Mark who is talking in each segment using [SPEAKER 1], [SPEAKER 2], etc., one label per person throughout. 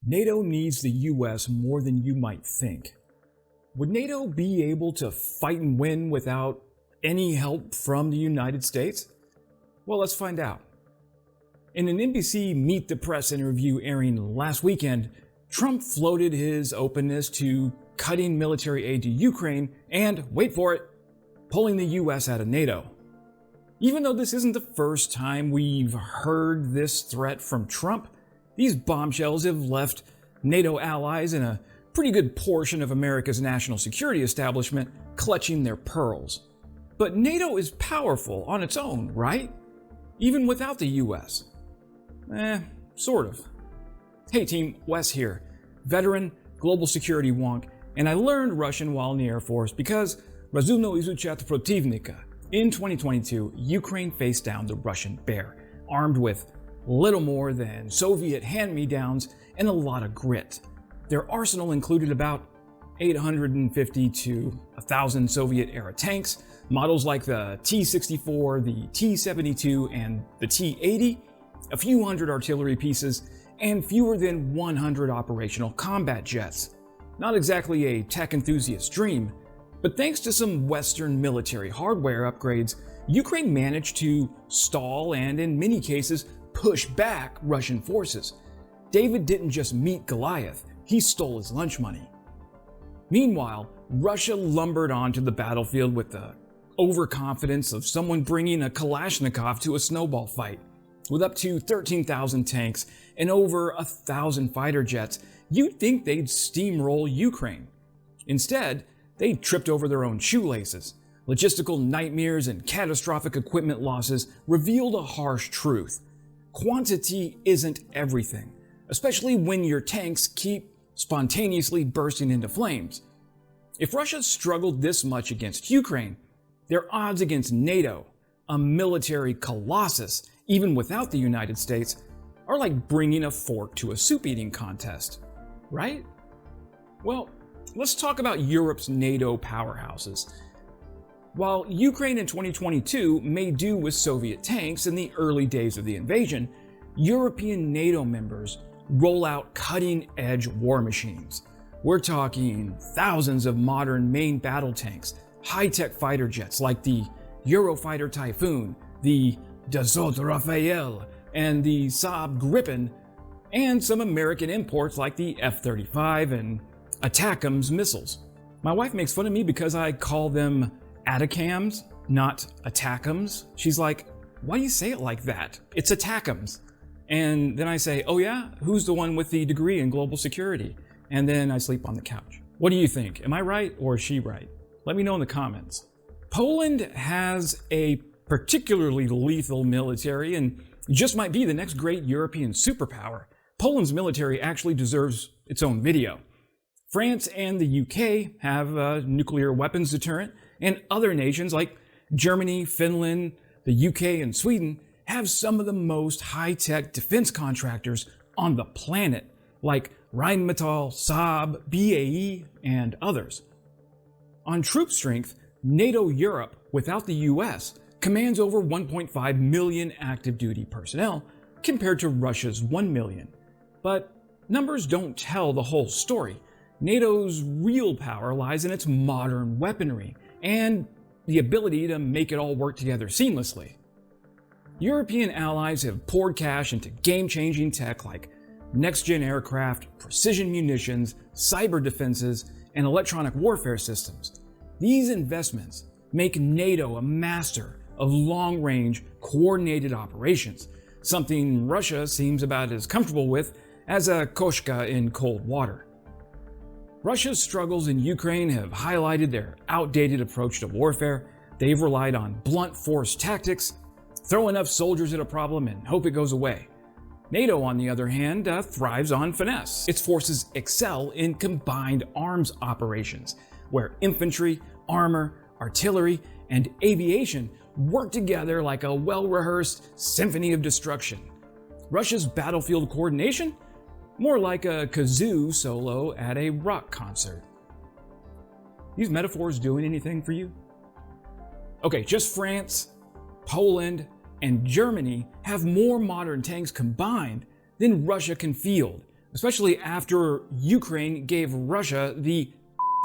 [SPEAKER 1] NATO needs the US more than you might think. Would NATO be able to fight and win without any help from the United States? Well, let's find out. In an NBC Meet the Press interview airing last weekend, Trump floated his openness to cutting military aid to Ukraine and, wait for it, pulling the US out of NATO. Even though this isn't the first time we've heard this threat from Trump, these bombshells have left NATO allies and a pretty good portion of America's national security establishment clutching their pearls. But NATO is powerful on its own, right? Even without the US. Sort of. Hey team, Wes here, veteran, global security wonk, and I learned Russian while in the Air Force because Razumno izuchat protivnika. In 2022, Ukraine faced down the Russian bear, armed with little more than Soviet hand-me-downs and a lot of grit. Their arsenal included about 850 to 1,000 Soviet-era tanks, models like the T-64, the T-72, and the T-80, a few hundred artillery pieces, and fewer than 100 operational combat jets. Not exactly a tech enthusiast's dream, but thanks to some Western military hardware upgrades, Ukraine managed to stall and, in many cases, push back Russian forces. David didn't just meet Goliath, he stole his lunch money. Meanwhile, Russia lumbered onto the battlefield with the overconfidence of someone bringing a Kalashnikov to a snowball fight. With up to 13,000 tanks and over 1,000 fighter jets, you'd think they'd steamroll Ukraine. Instead, they tripped over their own shoelaces. Logistical nightmares and catastrophic equipment losses revealed a harsh truth. Quantity isn't everything, especially when your tanks keep spontaneously bursting into flames. If Russia struggled this much against Ukraine, their odds against NATO, a military colossus, even without the United States, are like bringing a fork to a soup-eating contest, right? Well, let's talk about Europe's NATO powerhouses. While Ukraine in 2022 made do with Soviet tanks in the early days of the invasion, European NATO members roll out cutting-edge war machines. We're talking thousands of modern main battle tanks, high-tech fighter jets like the Eurofighter Typhoon, the Dassault Rafale, and the SAAB Gripens, and some American imports like the F-35 and ATACMS missiles. My wife makes fun of me because I call them ATACMS, not ATACMS. She's like, why do you say it like that? It's ATACMS. And then I say, oh yeah? Who's the one with the degree in global security? And then I sleep on the couch. What do you think? Am I right or is she right? Let me know in the comments. Poland has a particularly lethal military and just might be the next great European superpower. Poland's military actually deserves its own video. France and the UK have a nuclear weapons deterrent, and other nations like Germany, Finland, the UK, and Sweden have some of the most high-tech defense contractors on the planet, like Rheinmetall, Saab, BAE, and others. On troop strength, NATO Europe, without the US, commands over 1.5 million active duty personnel, compared to Russia's 1 million. But numbers don't tell the whole story. NATO's real power lies in its modern weaponry and the ability to make it all work together seamlessly. European allies have poured cash into game-changing tech like next-gen aircraft, precision munitions, cyber defenses, and electronic warfare systems. These investments make NATO a master of long-range, coordinated operations, something Russia seems about as comfortable with as a koshka in cold water. Russia's struggles in Ukraine have highlighted their outdated approach to warfare. They've relied on blunt force tactics, throw enough soldiers at a problem and hope it goes away. NATO, on the other hand, thrives on finesse. Its forces excel in combined arms operations, where infantry, armor, artillery, and aviation work together like a well-rehearsed symphony of destruction. Russia's battlefield coordination? More like a kazoo solo at a rock concert. These metaphors doing anything for you? Okay, just France, Poland, and Germany have more modern tanks combined than Russia can field, especially after Ukraine gave Russia the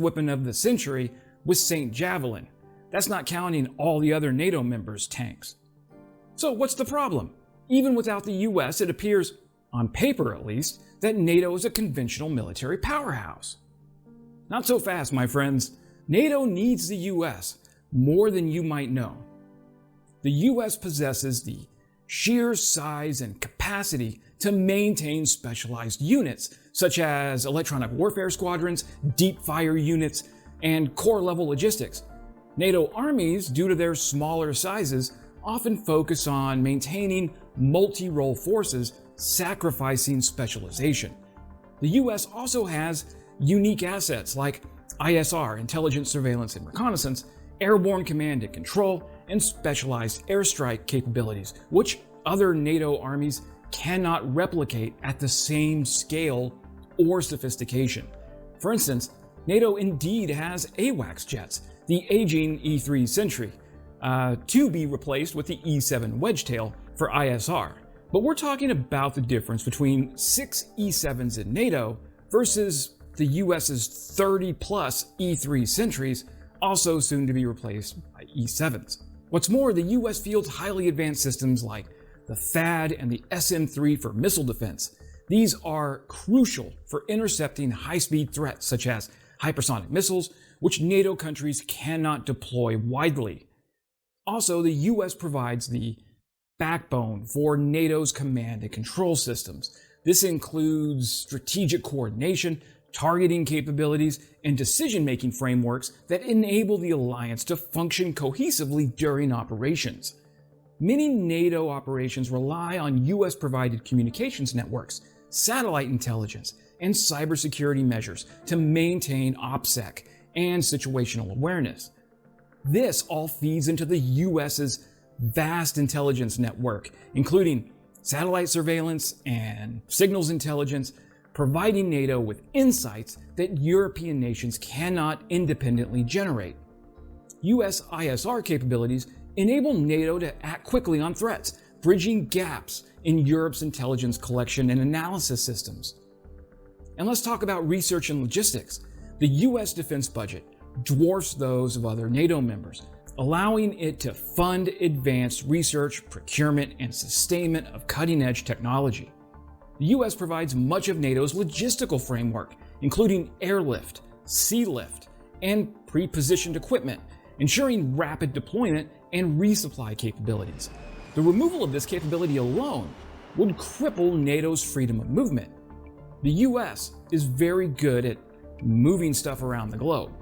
[SPEAKER 1] weapon of the century with St. Javelin. That's not counting all the other NATO members' tanks. So what's the problem? Even without the US, it appears, on paper at least, that NATO is a conventional military powerhouse. Not so fast, my friends. NATO needs the US more than you might know. The US possesses the sheer size and capacity to maintain specialized units, such as electronic warfare squadrons, deep fire units, and corps-level logistics. NATO armies, due to their smaller sizes, often focus on maintaining multi-role forces, sacrificing specialization. The US also has unique assets like ISR, intelligence, surveillance, and reconnaissance, airborne command and control, and specialized airstrike capabilities, which other NATO armies cannot replicate at the same scale or sophistication. For instance, NATO indeed has AWACS jets, the aging E-3 Sentry, to be replaced with the E-7 Wedgetail for ISR. But we're talking about the difference between 6 E-7s in NATO versus the US's 30-plus E-3 Sentries, also soon to be replaced by E-7s. What's more, the US fields highly advanced systems like the THAAD and the SM-3 for missile defense. These are crucial for intercepting high-speed threats such as hypersonic missiles, which NATO countries cannot deploy widely. Also, the US provides the backbone for NATO's command and control systems. This includes strategic coordination, targeting capabilities, and decision-making frameworks that enable the alliance to function cohesively during operations. Many NATO operations rely on US-provided communications networks, satellite intelligence, and cybersecurity measures to maintain OPSEC and situational awareness. This all feeds into the US's vast intelligence network, including satellite surveillance and signals intelligence, providing NATO with insights that European nations cannot independently generate. US ISR capabilities enable NATO to act quickly on threats, bridging gaps in Europe's intelligence collection and analysis systems. And let's talk about research and logistics. The US defense budget dwarfs those of other NATO members, allowing it to fund advanced research, procurement, and sustainment of cutting-edge technology. The US provides much of NATO's logistical framework, including airlift, sea lift, and pre-positioned equipment, ensuring rapid deployment and resupply capabilities. The removal of this capability alone would cripple NATO's freedom of movement. The US is very good at moving stuff around the globe.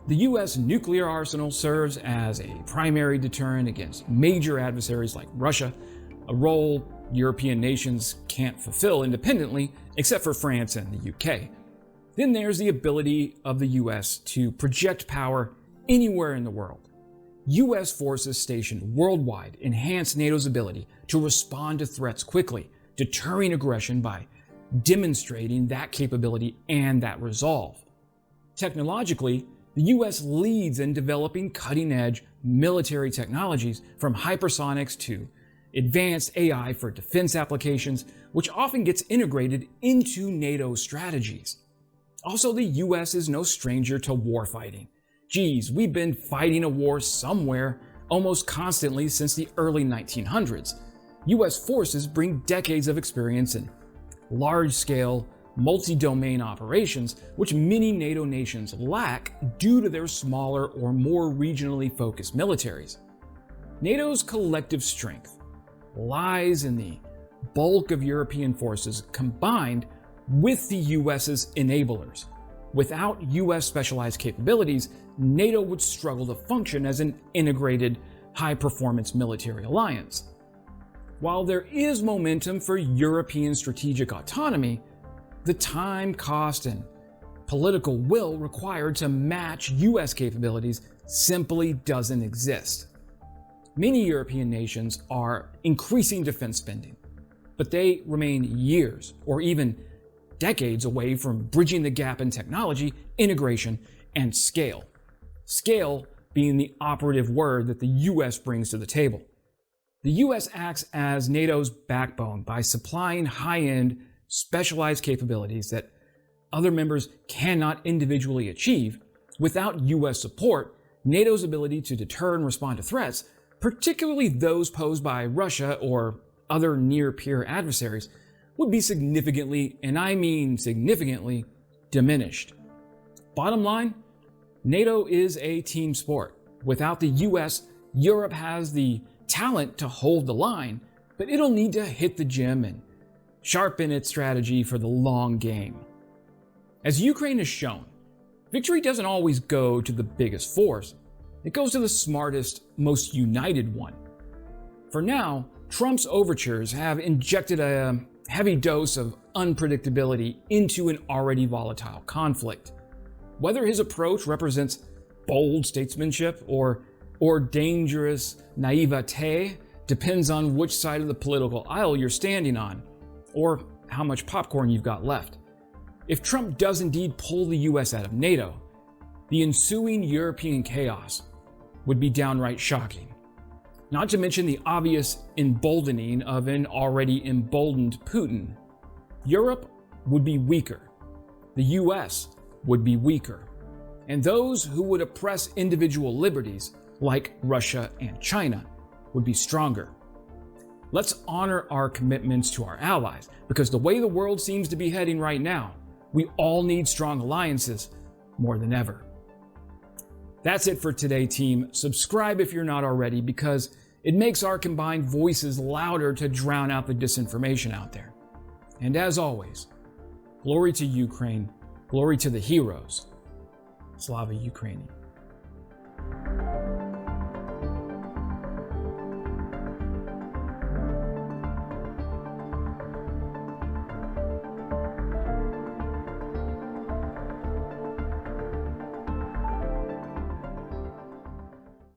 [SPEAKER 1] The US nuclear arsenal serves as a primary deterrent against major adversaries like Russia, a role European nations can't fulfill independently except for France and the UK. Then there's the ability of the US to project power anywhere in the world. US forces stationed worldwide enhance NATO's ability to respond to threats quickly, deterring aggression by demonstrating that capability and that resolve. Technologically, the US leads in developing cutting-edge military technologies from hypersonics to advanced AI for defense applications, which often gets integrated into NATO strategies. Also, the US is no stranger to warfighting. Geez, we've been fighting a war somewhere almost constantly since the early 1900s. US forces bring decades of experience in large-scale, multi-domain operations, which many NATO nations lack due to their smaller or more regionally focused militaries. NATO's collective strength lies in the bulk of European forces combined with the US's enablers. Without US specialized capabilities, NATO would struggle to function as an integrated, high-performance military alliance. While there is momentum for European strategic autonomy, the time, cost, and political will required to match US capabilities simply doesn't exist. Many European nations are increasing defense spending, but they remain years or even decades away from bridging the gap in technology, integration, and scale. Scale being the operative word that the US brings to the table. The US acts as NATO's backbone by supplying high-end, specialized capabilities that other members cannot individually achieve, without US support, NATO's ability to deter and respond to threats, particularly those posed by Russia or other near-peer adversaries, would be significantly, and I mean significantly, diminished. Bottom line, NATO is a team sport. Without the US, Europe has the talent to hold the line, but it'll need to hit the gym and sharpen its strategy for the long game. As Ukraine has shown, victory doesn't always go to the biggest force. It goes to the smartest, most united one. For now, Trump's overtures have injected a heavy dose of unpredictability into an already volatile conflict. Whether his approach represents bold statesmanship or dangerous naivete depends on which side of the political aisle you're standing on, or how much popcorn you've got left. If Trump does indeed pull the US out of NATO, the ensuing European chaos would be downright shocking. Not to mention the obvious emboldening of an already emboldened Putin. Europe would be weaker. The US would be weaker. And those who would oppress individual liberties, like Russia and China, would be stronger. Let's honor our commitments to our allies, because the way the world seems to be heading right now, we all need strong alliances more than ever. That's it for today, team. Subscribe if you're not already, because it makes our combined voices louder to drown out the disinformation out there. And as always, glory to Ukraine, glory to the heroes. Slava Ukraini.